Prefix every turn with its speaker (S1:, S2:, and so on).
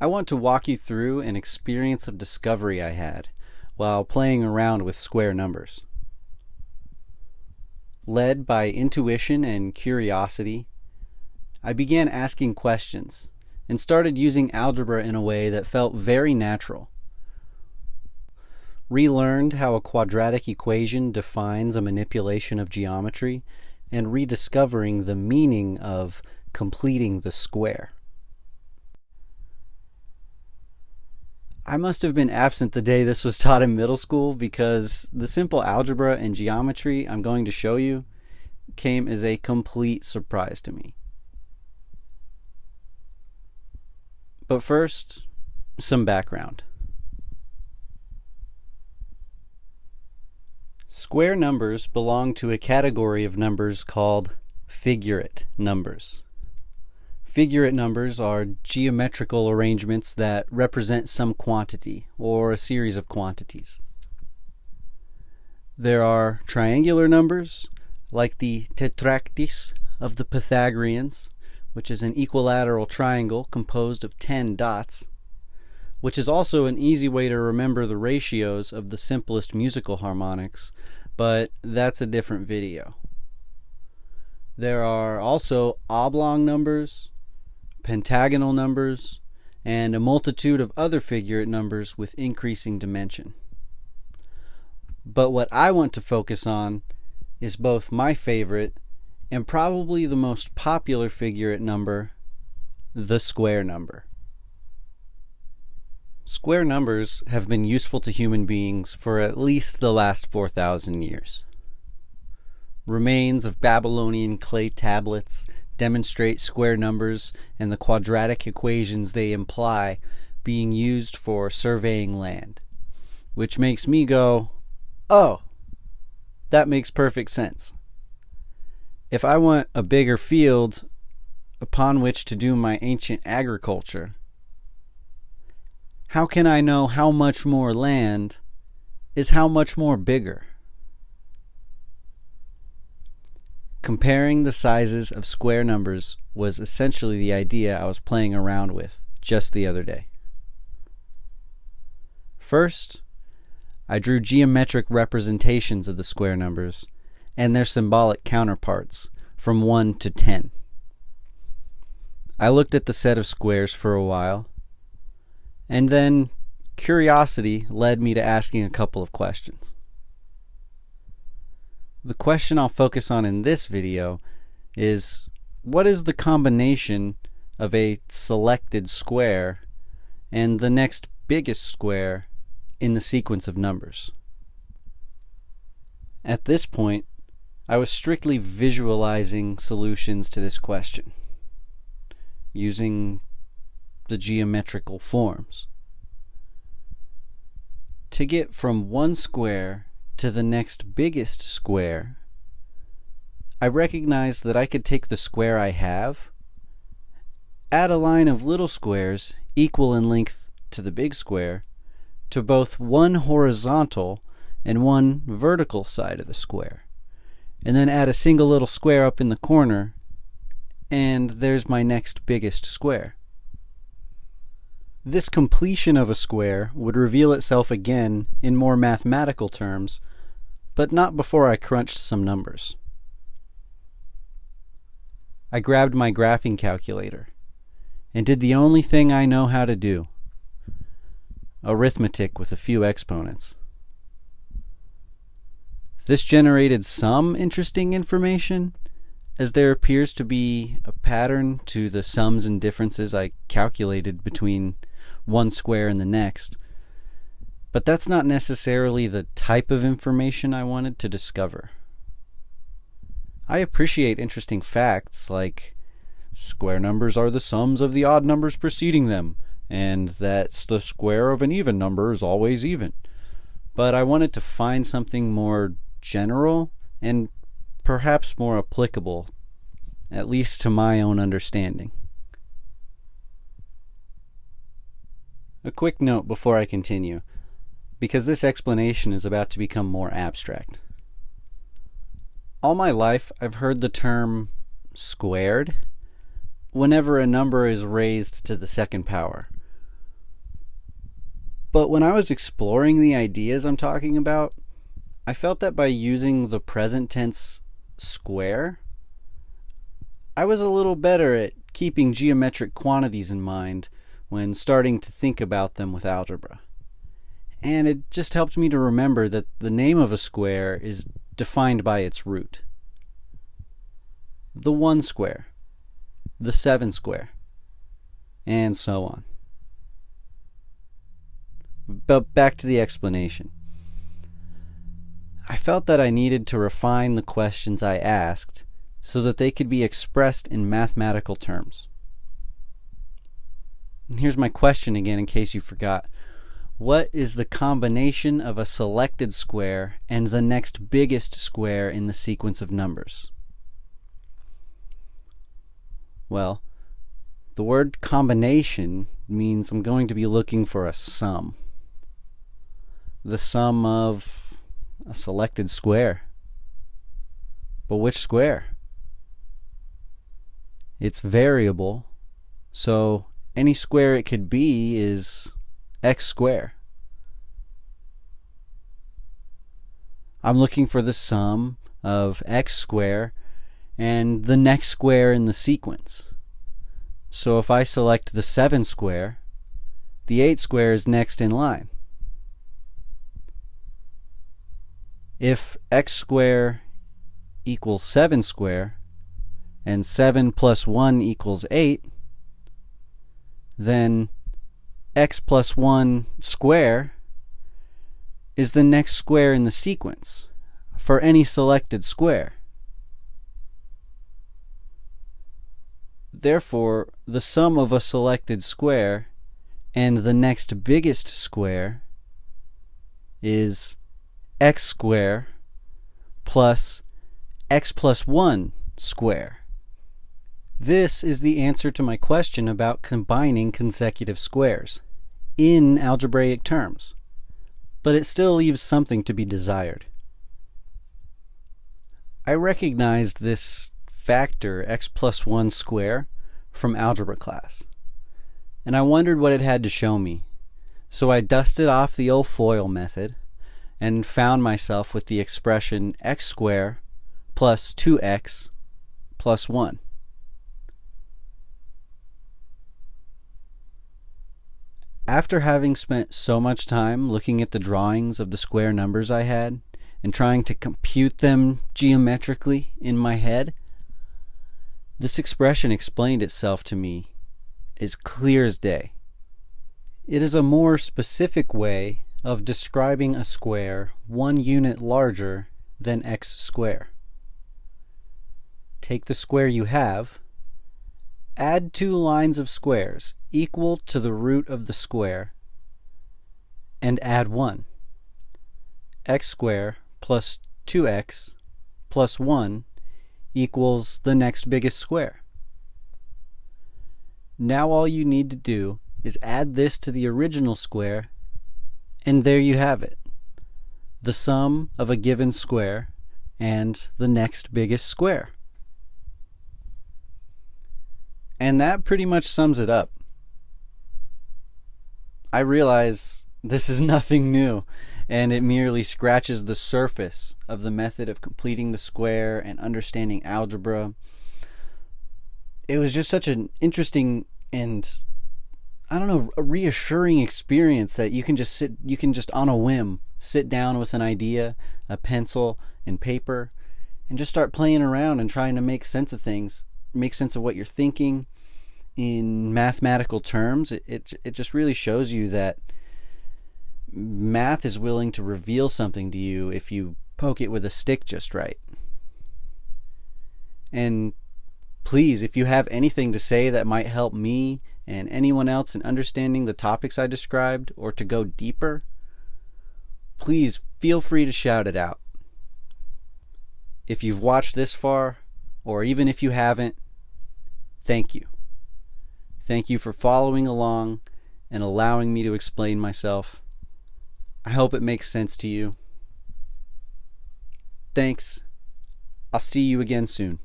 S1: I want to walk you through an experience of discovery I had while playing around with square numbers. Led by intuition and curiosity, I began asking questions and started using algebra in a way that felt very natural. Relearned how a quadratic equation defines a manipulation of geometry and rediscovering the meaning of completing the square. I must have been absent the day this was taught in middle school because the simple algebra and geometry I'm going to show you came as a complete surprise to me. But first, some background. Square numbers belong to a category of numbers called figurate numbers. Figurate numbers are geometrical arrangements that represent some quantity or a series of quantities. There are triangular numbers, like the tetractys of the Pythagoreans, which is an equilateral triangle composed of 10 dots, which is also an easy way to remember the ratios of the simplest musical harmonics, but that's a different video. There are also oblong numbers, pentagonal numbers, and a multitude of other figurate numbers with increasing dimension. But what I want to focus on is both my favorite and probably the most popular figurate number, the square number. Square numbers have been useful to human beings for at least the last 4,000 years. Remains of Babylonian clay tablets demonstrate square numbers and the quadratic equations they imply being used for surveying land, which makes me go, oh, that makes perfect sense. If I want a bigger field upon which to do my ancient agriculture, how can I know how much more land is how much more bigger? Comparing the sizes of square numbers was essentially the idea I was playing around with just the other day. First, I drew geometric representations of the square numbers and their symbolic counterparts from 1 to 10. I looked at the set of squares for a while, and then curiosity led me to asking a couple of questions. The question I'll focus on in this video is, what is the combination of a selected square and the next biggest square in the sequence of numbers? At this point, I was strictly visualizing solutions to this question, using the geometrical forms. To get from one square to the next biggest square, I recognized that I could take the square I have, add a line of little squares equal in length to the big square, to both one horizontal and one vertical side of the square, and then add a single little square up in the corner, and there's my next biggest square. This completion of a square would reveal itself again in more mathematical terms, but not before I crunched some numbers. I grabbed my graphing calculator and did the only thing I know how to do: arithmetic with a few exponents. This generated some interesting information, as there appears to be a pattern to the sums and differences I calculated between one square and the next, but that's not necessarily the type of information I wanted to discover. I appreciate interesting facts like square numbers are the sums of the odd numbers preceding them, and that the square of an even number is always even. But I wanted to find something more general and perhaps more applicable, at least to my own understanding. A quick note before I continue, because this explanation is about to become more abstract. All my life, I've heard the term squared whenever a number is raised to the second power, But when I was exploring the ideas I'm talking about, I felt that by using the present tense square, I was a little better at keeping geometric quantities in mind when starting to think about them with algebra. And it just helped me to remember that the name of a square is defined by its root. The 1 square, the 7 square, and so on. But back to the explanation. I felt that I needed to refine the questions I asked so that they could be expressed in mathematical terms. And here's my question again in case you forgot. What is the combination of a selected square and the next biggest square in the sequence of numbers? Well, the word combination means I'm going to be looking for a sum. The sum of a selected square. But which square? It's variable, so any square it could be is x squared. I'm looking for the sum of x squared and the next square in the sequence. So if I select the 7 square, the 8 square is next in line. If x squared equals 7 squared, and 7 plus 1 equals 8, then x plus 1 square is the next square in the sequence for any selected square. Therefore, the sum of a selected square and the next biggest square is x squared plus x plus 1 square. This is the answer to my question about combining consecutive squares in algebraic terms, but it still leaves something to be desired. I recognized this factor x plus 1 square from algebra class, and I wondered what it had to show me, so I dusted off the old FOIL method and found myself with the expression x squared plus 2x plus 1. After having spent so much time looking at the drawings of the square numbers I had and trying to compute them geometrically in my head, this expression explained itself to me as clear as day. It is a more specific way of describing a square 1 unit larger than x squared. Take the square you have, add 2 lines of squares equal to the root of the square, and add 1. X squared plus 2x plus 1 equals the next biggest square. Now all you need to do is add this to the original square, and there you have it. The sum of a given square and the next biggest square. And that pretty much sums it up. I realize this is nothing new, and it merely scratches the surface of the method of completing the square and understanding algebra. It was just such an interesting and, a reassuring experience that you can just on a whim sit down with an idea, a pencil and paper, and just start playing around and trying to make sense of things, make sense of what you're thinking in mathematical terms. It just really shows you that math is willing to reveal something to you if you poke it with a stick just right. And please, if you have anything to say that might help me and anyone else in understanding the topics I described or to go deeper, please feel free to shout it out. If you've watched this far, or even if you haven't, thank you. Thank you for following along and allowing me to explain myself. I hope it makes sense to you. Thanks. I'll see you again soon.